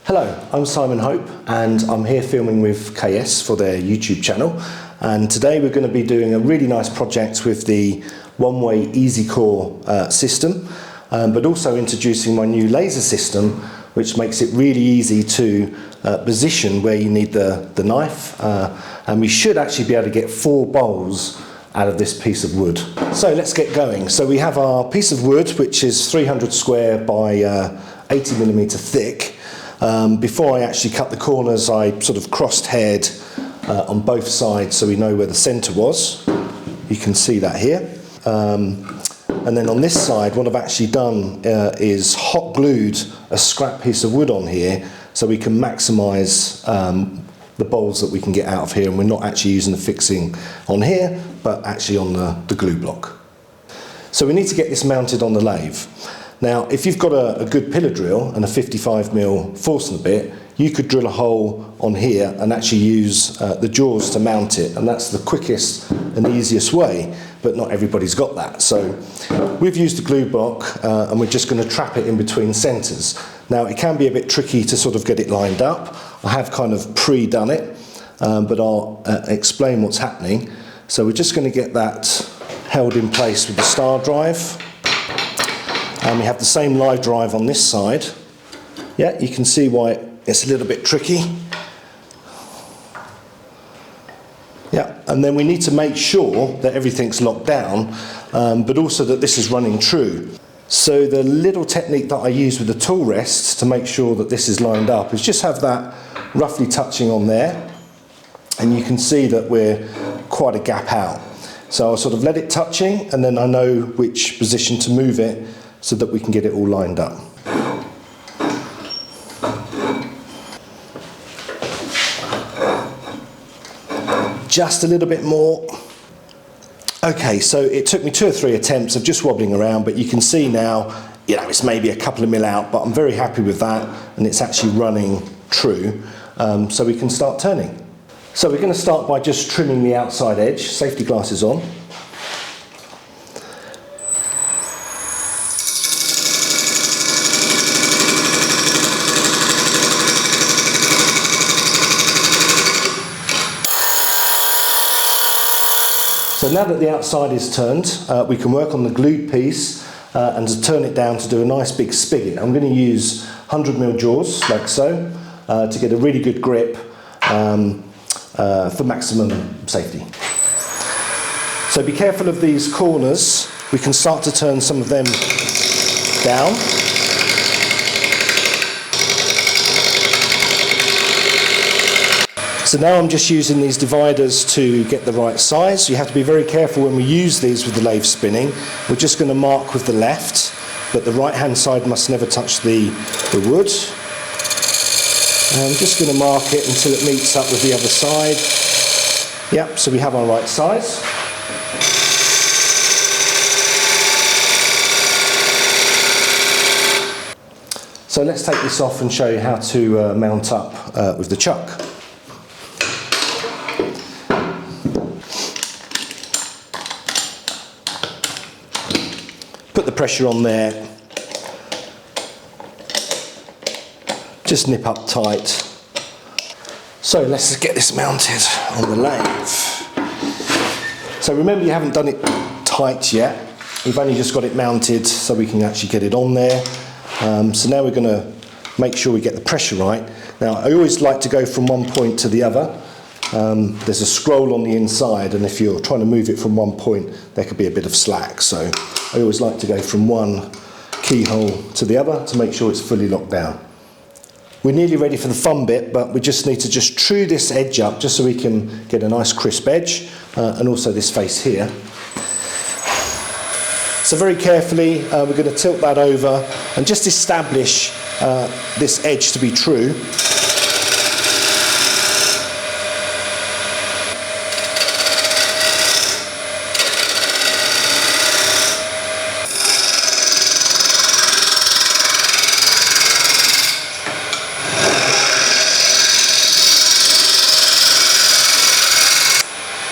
Hello, I'm Simon Hope and I'm here filming with KS for their YouTube channel, and today we're going to be doing a really nice project with the Oneway Easy Core system, but also introducing my new laser system, which makes it really easy to position where you need the knife, and we should actually be able to get 4 bowls out of this piece of wood. So let's get going. So we have our piece of wood, which is 300 square by 80mm thick. Before I actually cut the corners, I sort of crossed haired on both sides so we know where the centre was. You can see that here. And then on this side, what I've actually done is hot glued a scrap piece of wood on here so we can maximise the bowls that we can get out of here, and we're not actually using the fixing on here, but actually on the glue block. So we need to get this mounted on the lathe. Now, if you've got a good pillar drill and a 55mm Forstner bit, you could drill a hole on here and actually use the jaws to mount it, and that's the quickest and easiest way, but not everybody's got that. So we've used the glue block and we're just going to trap it in between centres. Now, it can be a bit tricky to sort of get it lined up. I have kind of pre-done it, but I'll explain what's happening. So we're just going to get that held in place with the star drive. And we have the same live drive on this side. Yeah, you can see why it's a little bit tricky. Yeah, and then we need to make sure that everything's locked down, but also that this is running true. So the little technique that I use with the tool rest to make sure that this is lined up is just have that roughly touching on there, and you can see that we're quite a gap out. So I'll sort of let it touching, and then I know which position to move it so that we can get it all lined up. Just a little bit more. Okay, so it took me 2 or 3 attempts of just wobbling around, but you can see now, you know, it's maybe a couple of mil out, but I'm very happy with that, and it's actually running true, so we can start turning. So we're going to start by just trimming the outside edge, safety glasses on. So now that the outside is turned, we can work on the glued piece and to turn it down to do a nice big spigot. I'm going to use 100mm jaws, like so, to get a really good grip for maximum safety. So be careful of these corners. We can start to turn some of them down. So now I'm just using these dividers to get the right size. You have to be very careful when we use these with the lathe spinning. We're just going to mark with the left, but the right hand side must never touch the wood. And I'm just going to mark it until it meets up with the other side. Yep, so we have our right size. So let's take this off and show you how to mount up with the chuck. Put the pressure on there, just nip up tight. So let's just get this mounted on the lathe. So remember, you haven't done it tight yet, we've only just got it mounted so we can actually get it on there. So now we're going to make sure we get the pressure right. Now I always like to go from one point to the other. There's a scroll on the inside, and if you're trying to move it from one point, there could be a bit of slack. So I always like to go from one keyhole to the other to make sure it's fully locked down. We're nearly ready for the fun bit, but we just need to just true this edge up just so we can get a nice crisp edge, and also this face here. So very carefully, we're going to tilt that over and just establish this edge to be true.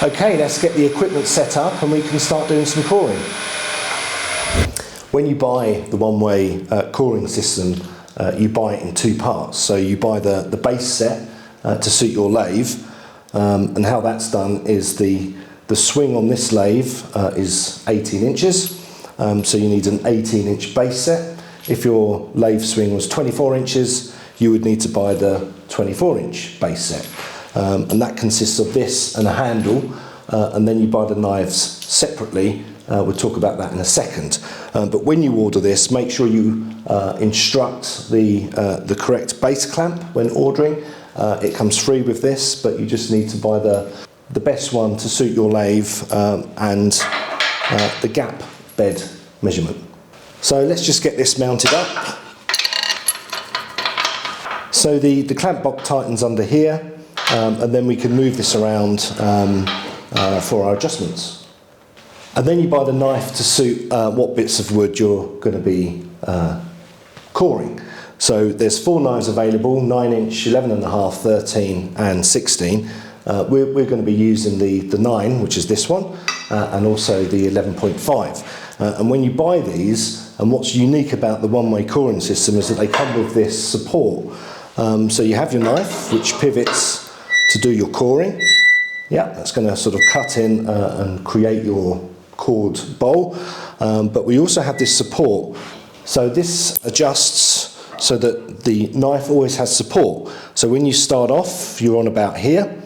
Okay, let's get the equipment set up and we can start doing some coring. When you buy the Oneway coring system, you buy it in two parts. So you buy the base set to suit your lathe, and how that's done is the swing on this lathe is 18 inches, so you need an 18-inch base set. If your lathe swing was 24 inches, you would need to buy the 24-inch base set. And that consists of this and a handle, and then you buy the knives separately. We'll talk about that in a second. But when you order this, make sure you instruct the correct base clamp when ordering. It comes free with this, but you just need to buy the best one to suit your lathe and the gap bed measurement. So let's just get this mounted up. So the clamp box tightens under here, and then we can move this around for our adjustments. And then you buy the knife to suit what bits of wood you're going to be coring. So there's 4 knives available: 9-inch, 11.5, 13 and 16. We're going to be using the 9, which is this one, and also the 11.5. And when you buy these, and what's unique about the one-way coring system is that they come with this support. So you have your knife, which pivots to do your coring. Yeah, that's going to sort of cut in and create your cored bowl. But we also have this support. So this adjusts so that the knife always has support. So when you start off, you're on about here,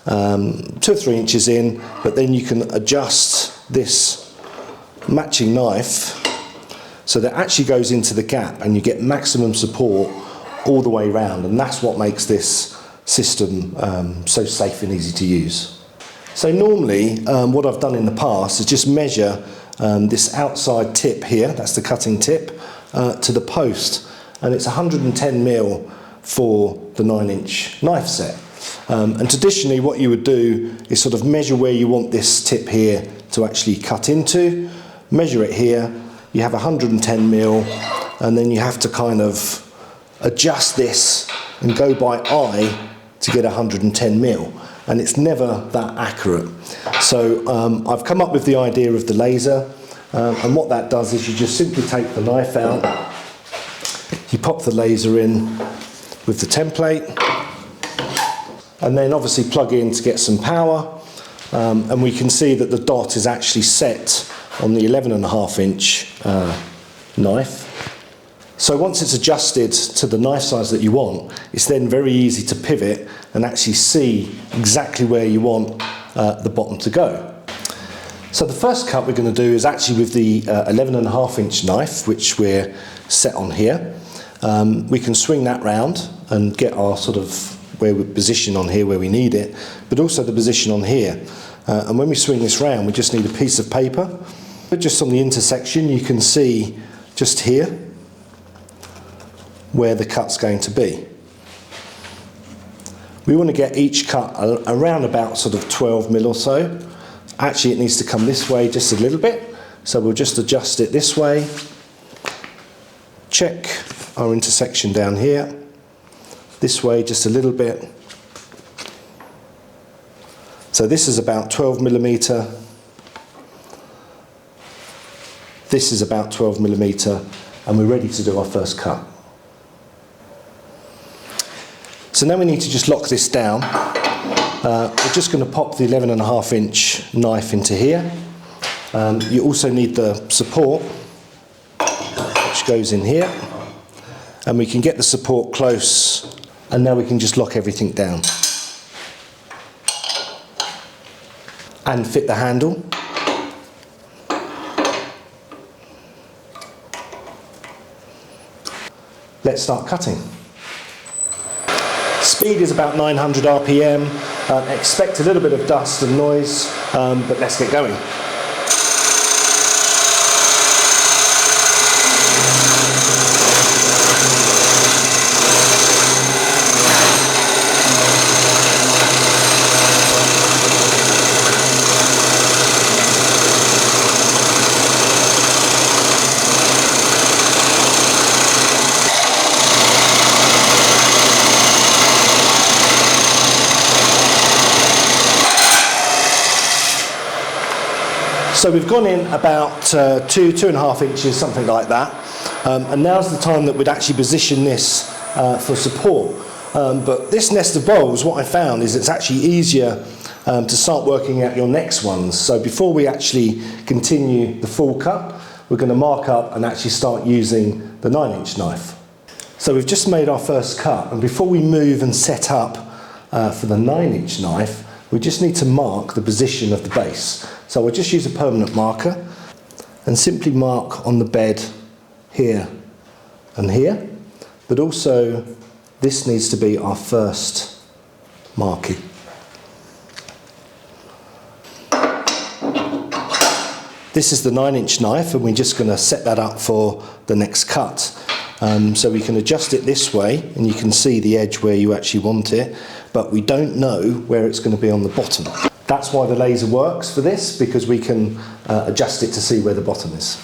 2 or 3 inches in, but then you can adjust this matching knife so that it actually goes into the gap and you get maximum support all the way around, and that's what makes this system so safe and easy to use. So normally what I've done in the past is just measure this outside tip here, that's the cutting tip, to the post, and it's 110mm for the 9-inch knife set. And traditionally what you would do is sort of measure where you want this tip here to actually cut into, measure it here, you have 110mm, and then you have to kind of adjust this and go by eye to get 110mm, and it's never that accurate. So I've come up with the idea of the laser, and what that does is you just simply take the knife out, you pop the laser in with the template, and then obviously plug in to get some power, and we can see that the dot is actually set on the 11.5-inch knife. So once it's adjusted to the knife size that you want, it's then very easy to pivot and actually see exactly where you want the bottom to go. So the first cut we're going to do is actually with the 11.5-inch knife, which we're set on here. We can swing that round and get our sort of where we're positioned on here where we need it, but also the position on here. And when we swing this round, we just need a piece of paper. But just on the intersection, you can see just here where the cut's going to be. We want to get each cut around about sort of 12mm or so. Actually, it needs to come this way just a little bit, so we'll just adjust it this way. Check our intersection down here, this way just a little bit. So this is about 12mm, this is about 12mm, and we're ready to do our first cut. So now we need to just lock this down. We're just going to pop the 11.5-inch knife into here. You also need the support, which goes in here, and we can get the support close, and now we can just lock everything down and fit the handle. Let's start cutting. Speed is about 900 RPM. Expect a little bit of dust and noise, but let's get going. So we've gone in about 2.5 inches, something like that. And now's the time that we'd actually position this for support. But this nest of bowls, what I found is it's actually easier to start working out your next ones. So before we actually continue the full cut, we're going to mark up and actually start using the 9-inch knife. So we've just made our first cut, and before we move and set up for the 9-inch knife, we just need to mark the position of the base. So we'll just use a permanent marker and simply mark on the bed here and here, but also this needs to be our first marking. This is the 9-inch knife, and we're just going to set that up for the next cut. So we can adjust it this way, and you can see the edge where you actually want it, but we don't know where it's going to be on the bottom. That's why the laser works for this, because we can adjust it to see where the bottom is.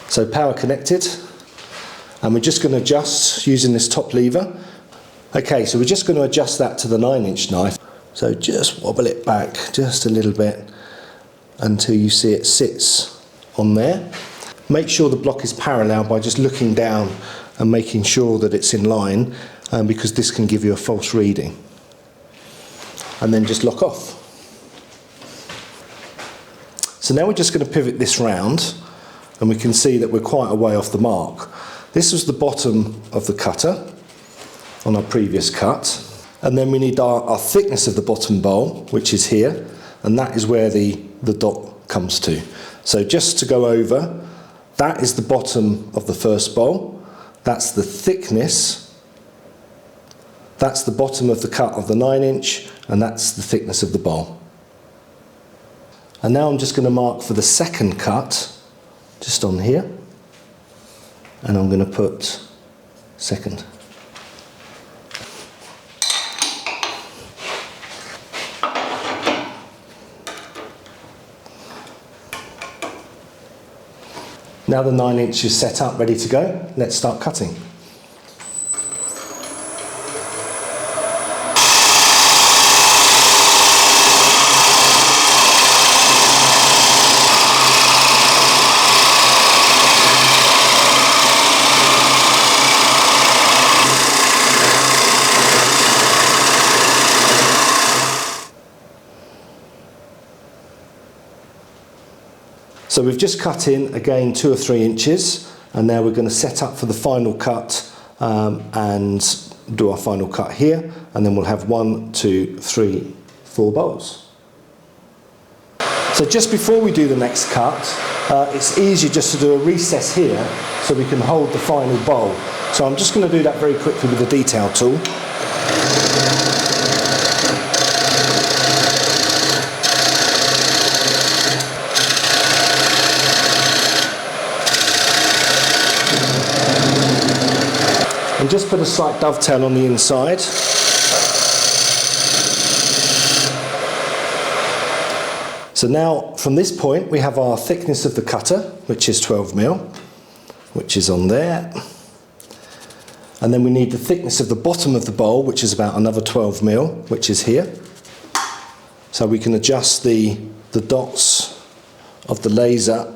So power connected, and we're just going to adjust using this top lever. Okay, so we're just going to adjust that to the 9-inch knife. So just wobble it back just a little bit until you see it sits on there. Make sure the block is parallel by just looking down and making sure that it's in line, because this can give you a false reading. And then just lock off. So now we're just going to pivot this round, and we can see that we're quite a way off the mark. This was the bottom of the cutter on our previous cut, and then we need our thickness of the bottom bowl, which is here, and that is where the dot comes to. So just to go over, that is the bottom of the first bowl, that's the thickness, that's the bottom of the cut of the 9-inch, and that's the thickness of the bowl. And now I'm just going to mark for the second cut, just on here, and I'm going to put second. Now the 9-inch is set up, ready to go, let's start cutting. So we've just cut in again 2 or 3 inches, and now we're going to set up for the final cut and do our final cut here, and then we'll have 1, 2, 3, 4 bowls. So just before we do the next cut, it's easier just to do a recess here so we can hold the final bowl. So I'm just going to do that very quickly with the detail tool. And just put a slight dovetail on the inside. So now from this point we have our thickness of the cutter, which is 12mm, which is on there. And then we need the thickness of the bottom of the bowl, which is about another 12mm, which is here. So we can adjust the dots of the laser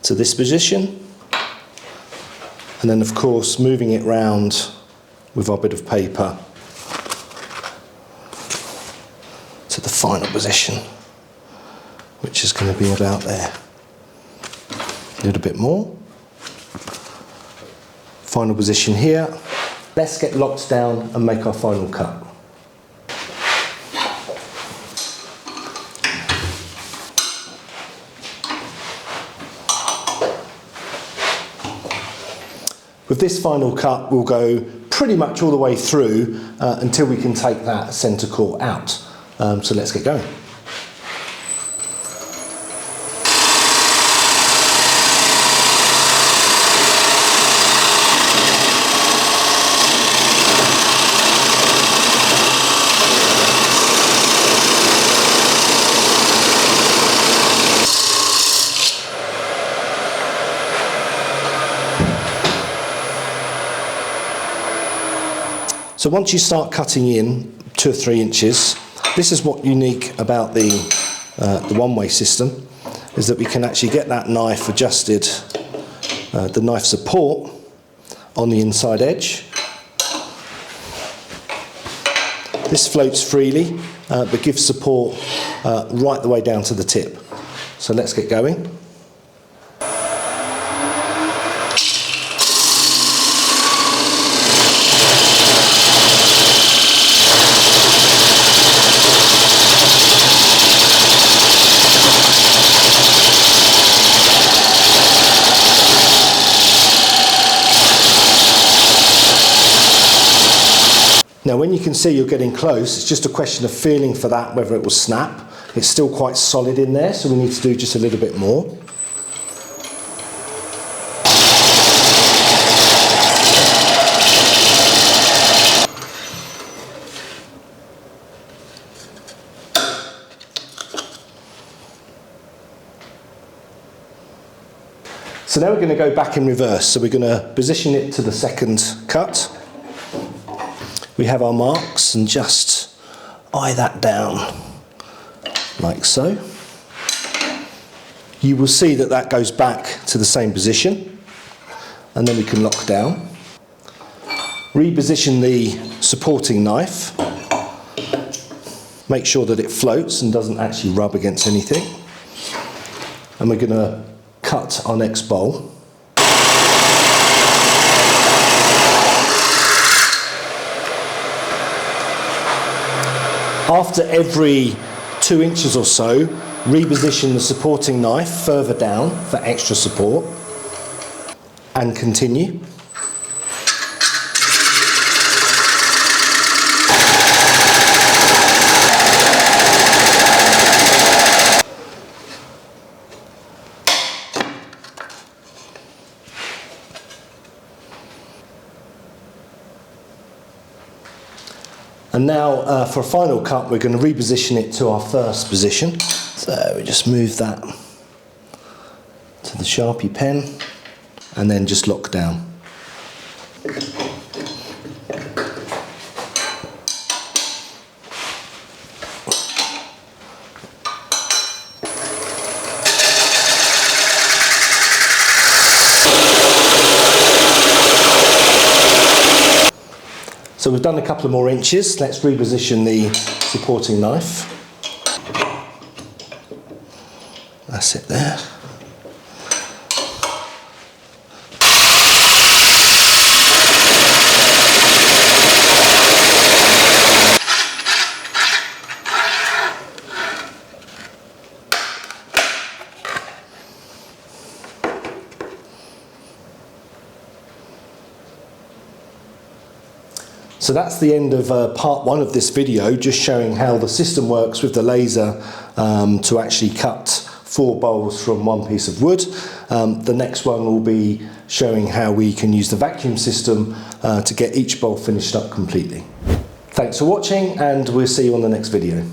to this position. And then of course moving it round with our bit of paper to the final position, which is going to be about there. A little bit more. Final position here. Let's get locked down and make our final cut. With this final cut, we'll go pretty much all the way through until we can take that centre core out. So let's get going. So once you start cutting in 2 or 3 inches, this is what's unique about the one-way system, is that we can actually get that knife adjusted, the knife support on the inside edge. This floats freely, but gives support right the way down to the tip. So let's get going. Now when you can see you're getting close, it's just a question of feeling for that, whether it will snap. It's still quite solid in there, so we need to do just a little bit more. So now we're going to go back in reverse, so we're going to position it to the second cut. We have our marks and just eye that down like so. You will see that that goes back to the same position, and then we can lock down. Reposition the supporting knife. Make sure that it floats and doesn't actually rub against anything. And we're going to cut our next bowl. After every 2 inches or so, reposition the supporting knife further down for extra support, and continue. And now for a final cut, we're going to reposition it to our first position. So we just move that to the Sharpie pen and then just lock down. So we've done a couple of more inches. Let's reposition the supporting knife. That's it there. So that's the end of part 1 of this video, just showing how the system works with the laser to actually cut 4 bowls from 1 piece of wood. The next one will be showing how we can use the vacuum system to get each bowl finished up completely. Thanks for watching, and we'll see you on the next video.